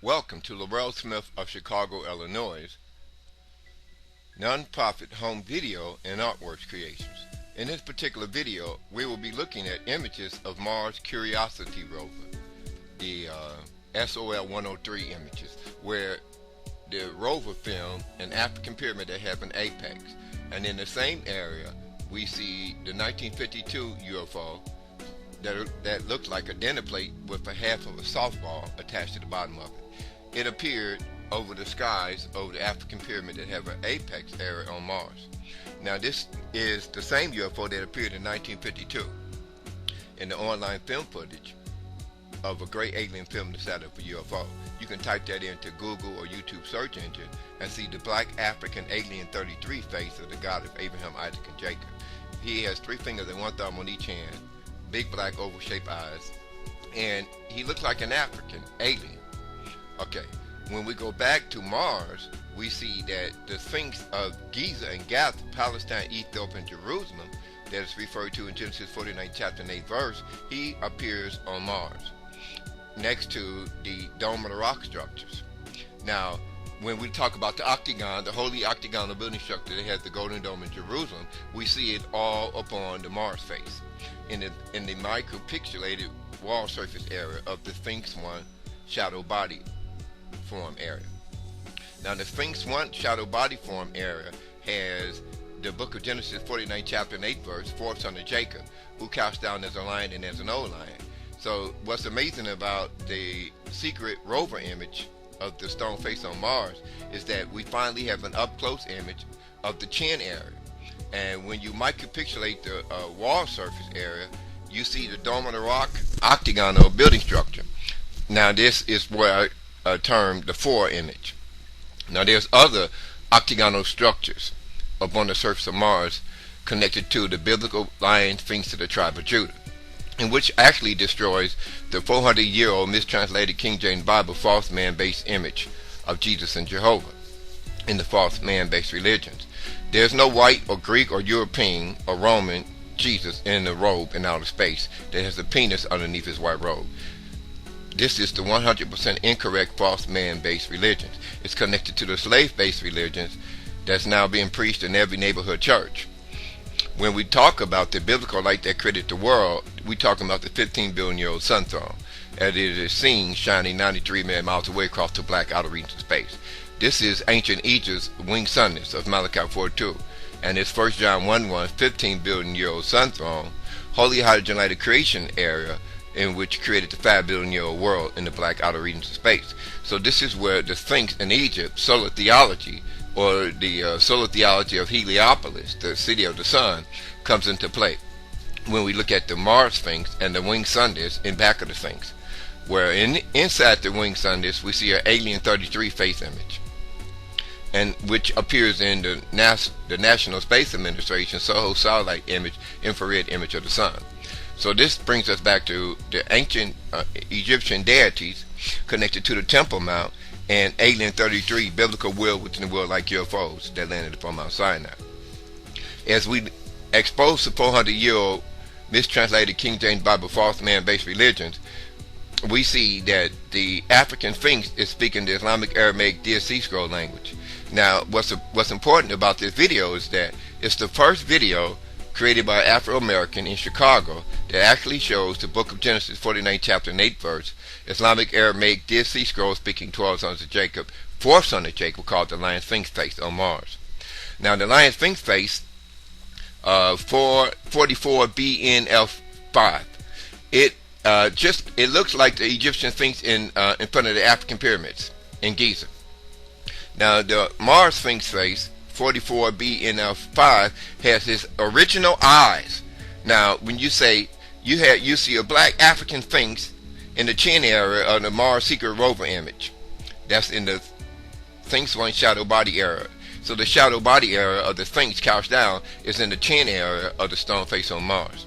Welcome to Laurel Smith of Chicago, Illinois, nonprofit home video and artworks creations. In this particular video, we will be looking at images of Mars Curiosity rover, the SOL 103 images, where the rover filmed an African pyramid that had an apex. And in the same area, we see the 1952 UFO that looked like a dinner plate with a half of a softball attached to the bottom of it. It appeared over the skies over the African pyramid that have an apex area on Mars. Now this is the same UFO that appeared in 1952 in the online film footage of a great alien film inside of a UFO. You can type that into Google or YouTube search engine and see the black African alien 33 face of the God of Abraham, Isaac, and Jacob. He has 3 fingers and 1 thumb on each hand, big black oval-shaped eyes, and he looks like an African alien. Okay, when we go back to Mars, we see that the Sphinx of Giza and Gaza, Palestine, Ethiopia, and Jerusalem, that is referred to in Genesis 49 chapter and 8 verse, he appears on Mars, next to the Dome of the Rock structures. Now, when we talk about the octagon, the holy octagonal building structure that has the Golden Dome in Jerusalem, we see it all upon the Mars face, in the micropixelated wall surface area of the Sphinx 1 shadow body form area. Now the Sphinx 1 shadow body form area has the book of Genesis 49 chapter and 8 verse, 4th son of Jacob, who cast down as a lion and as an old lion. So what's amazing about the secret rover image of the stone face on Mars is that we finally have an up close image of the chin area. And when you micropixelate the wall surface area, you see the Dome of the Rock octagonal building structure. Now this is where I termed the 4 image. Now there's other octagonal structures upon the surface of Mars connected to the biblical lion sphinx of the tribe of Judah, in which actually destroys the 400-year-old mistranslated King James Bible false man-based image of Jesus and Jehovah in the false man-based religions. There's no white or Greek or European or Roman Jesus in the robe in outer space that has a penis underneath his white robe. This is the 100% incorrect false man-based religions. It's connected to the slave-based religions that's now being preached in every neighborhood church. When we talk about the biblical light that created the world, we talking about the 15 billion-year-old sun throne, as it is seen shining 93 million miles away across the black outer regions of space. This is ancient Egypt's winged sunness of Malachi 4:2, and it's 1 John 1:1, 15 billion-year-old sun throne, holy hydrogen-lighted creation area, in which created the 5 billion-year-old world in the black outer regions of space. So this is where the Sphinx in Egypt, solar theology, or the solar theology of Heliopolis, the city of the sun, comes into play. When we look at the Mars Sphinx and the winged sun disk in back of the Sphinx, where inside the winged sun disk we see an alien 33 face image, and which appears in the National Space Administration SOHO satellite image, infrared image of the sun. So this brings us back to the ancient Egyptian deities connected to the Temple Mount and alien 33 biblical world within the world like UFOs that landed upon Mount Sinai. As we expose the 400-year-old mistranslated King James Bible false man-based religions, we see that the African Sphinx is speaking the Islamic Aramaic Dead Sea Scroll language. Now what's important about this video is that it's the first video created by an Afro-American in Chicago that actually shows the book of Genesis 49 chapter and 8 verse, Islamic Aramaic Dead Sea Scroll speaking 12 sons of Jacob, 4th son of Jacob, called the Lion Sphinx face on Mars. Now the Lion Sphinx face 44BNF5, it looks like the Egyptian Sphinx in front of the African pyramids in Giza. Now the Mars Sphinx face 44BNF5 has his original eyes. Now when you say you see a black African Sphinx in the chin area of the Mars secret rover image, that's in the Sphinx 1 shadow body area. So the shadow body area of the Sphinx couched down is in the chin area of the stone face on Mars.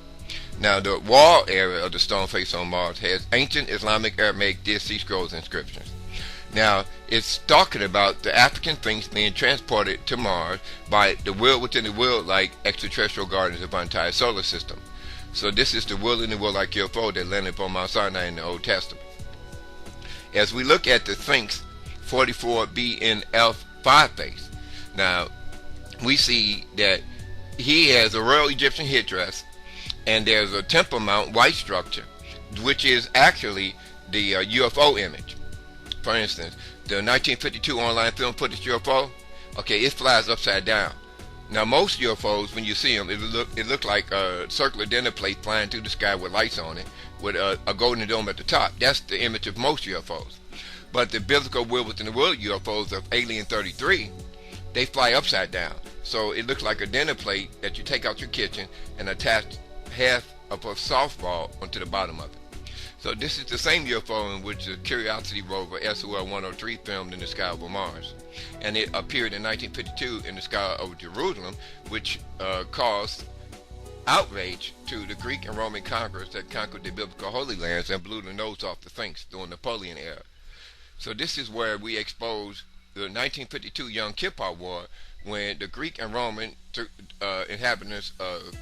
Now the wall area of the stone face on Mars has ancient Islamic Aramaic Dead Sea Scrolls inscriptions. Now, it's talking about the African Sphinx being transported to Mars by the world within the world like extraterrestrial guardians of our entire solar system. So this is the world in the world like UFO that landed upon Mount Sinai in the Old Testament. As we look at the Sphinx 44BNF5 face, now we see that he has a royal Egyptian headdress, and there's a temple mount white structure, which is actually the UFO image. For instance, the 1952 online film footage UFO, okay, it flies upside down. Now most UFOs, when you see them, it look like a circular dinner plate flying through the sky with lights on it, with a golden dome at the top. That's the image of most UFOs. But the biblical will within the world UFOs of Alien 33, they fly upside down. So it looks like a dinner plate that you take out your kitchen and attach half of a softball onto the bottom of it. So this is the same UFO in which the Curiosity rover SOL-103 filmed in the sky over Mars. And it appeared in 1952 in the sky over Jerusalem, which caused outrage to the Greek and Roman conquerors that conquered the biblical Holy Lands and blew the nose off the Sphinx during the Napoleon era. So this is where we expose the 1952 Yom Kippur War, when the Greek and Roman inhabitants of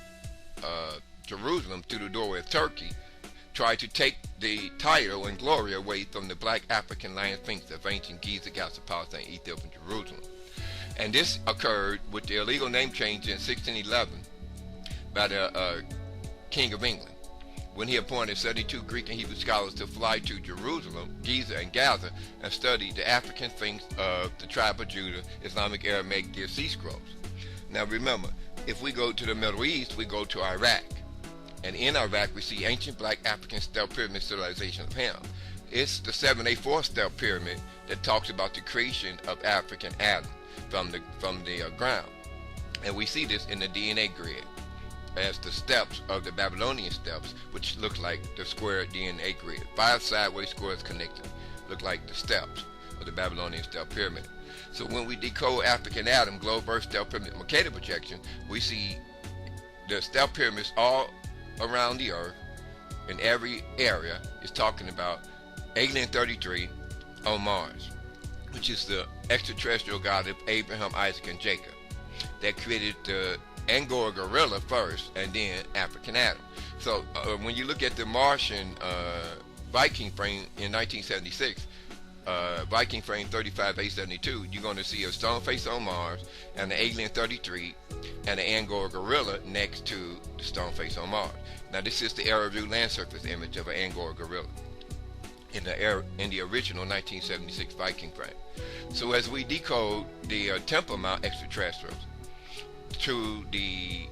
Jerusalem through the doorway of Turkey tried to take the title and glory away from the black African lion Sphinx of ancient Giza, Gaza, Palestine, Ethiopia, and Jerusalem. And this occurred with the illegal name change in 1611 by the King of England, when he appointed 72 Greek and Hebrew scholars to fly to Jerusalem, Giza, and Gaza and study the African Sphinx of the tribe of Judah, Islamic Aramaic Dead Sea Scrolls. Now remember, if we go to the Middle East, we go to Iraq. And in Iraq, we see ancient black African stealth pyramid civilization of Ham. It's the 7A4 stealth pyramid that talks about the creation of African Adam from the ground. And we see this in the DNA grid as the steps of the Babylonian steps, which look like the square DNA grid. 5 sideways squares connected, look like the steps of the Babylonian stealth pyramid. So when we decode African Adam, globe earth stealth pyramid Mercator projection, we see the stealth pyramids all around the earth in every area is talking about Alien 33 on Mars, which is the extraterrestrial god of Abraham, Isaac, and Jacob that created the Angora gorilla first and then African Adam. So when you look at the Martian Viking frame in 1976, Viking frame 35A72, you're going to see a stone face on Mars and the Alien 33 and the Angora gorilla next to the stone face on Mars. Now this is the aerial view land surface image of an Angora gorilla in the original 1976 Viking frame. So as we decode the Temple Mount extraterrestrials to the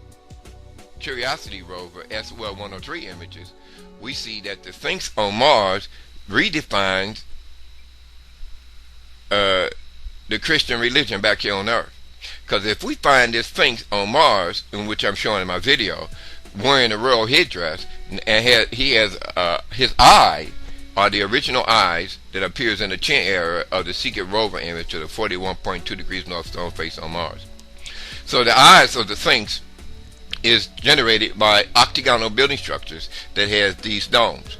Curiosity rover SOL-103 images, we see that the Sphinx on Mars redefines the Christian religion back here on Earth. Because if we find this Sphinx on Mars, in which I'm showing in my video, wearing a royal headdress, and he has his eye are the original eyes that appears in the chin area of the secret rover image to the 41.2 degrees north stone face on Mars. So the eyes of the Sphinx is generated by octagonal building structures that has these domes.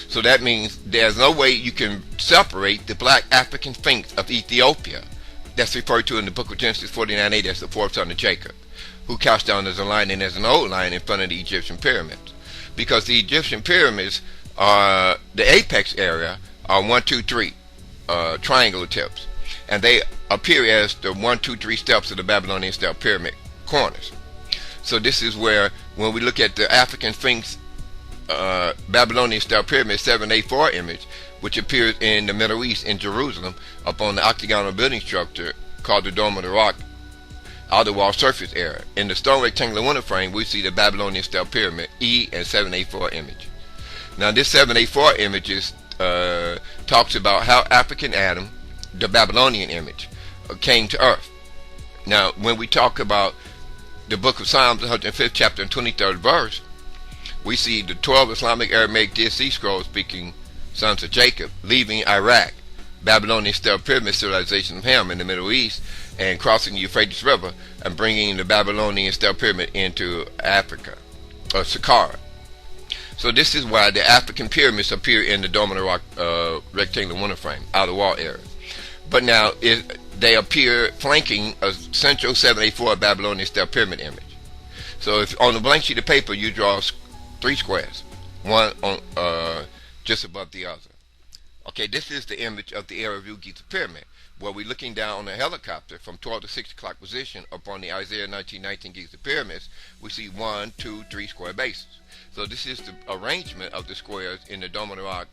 So that means there's no way you can separate the black African Sphinx of Ethiopia that's referred to in the book of Genesis 49:8 as the fourth son of Jacob, who couched down as a lion and as an old lion in front of the Egyptian pyramids. Because the Egyptian pyramids are, the apex area are 1, 2, 3 triangular tips, and they appear as the 1, 2, 3 steps of the Babylonian step pyramid corners. So this is where, when we look at the African Sphinx Babylonian style pyramid 7A4 image, which appears in the Middle East in Jerusalem upon the octagonal building structure called the Dome of the Rock outer wall surface area. In the stone rectangular window frame, we see the Babylonian style pyramid E and 7A4 image. Now this 7A4 image talks about how African Adam, the Babylonian image, came to earth. Now when we talk about the book of Psalms, 105th chapter and 23rd verse, we see the 12 Islamic Aramaic Dead Sea Scrolls speaking sons of Jacob leaving Iraq, Babylonian style pyramid civilization of Ham in the Middle East, and crossing the Euphrates River and bringing the Babylonian style pyramid into Africa, or Saqqara. So this is why the African pyramids appear in the Dome of the Rock rectangular window frame, outer wall area. But now they appear flanking a central 7A4 Babylonian style pyramid image. So if on a blank sheet of paper you draw 3 squares, one on just above the other. Okay. Okay, this is the image of the area view Giza Pyramid, where we're looking down on a helicopter from 12 to 6 o'clock position upon the Isaiah 1919 Giza Pyramids. We see 1, 2, 3 square bases. So this is the arrangement of the squares in the Dome of the Rock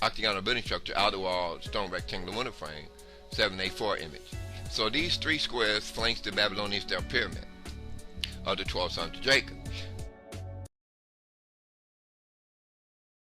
octagonal building structure, outer wall, stone rectangular window frame, 784 image. So these 3 squares flanks the Babylonian style pyramid of the 12 sons of Jacob.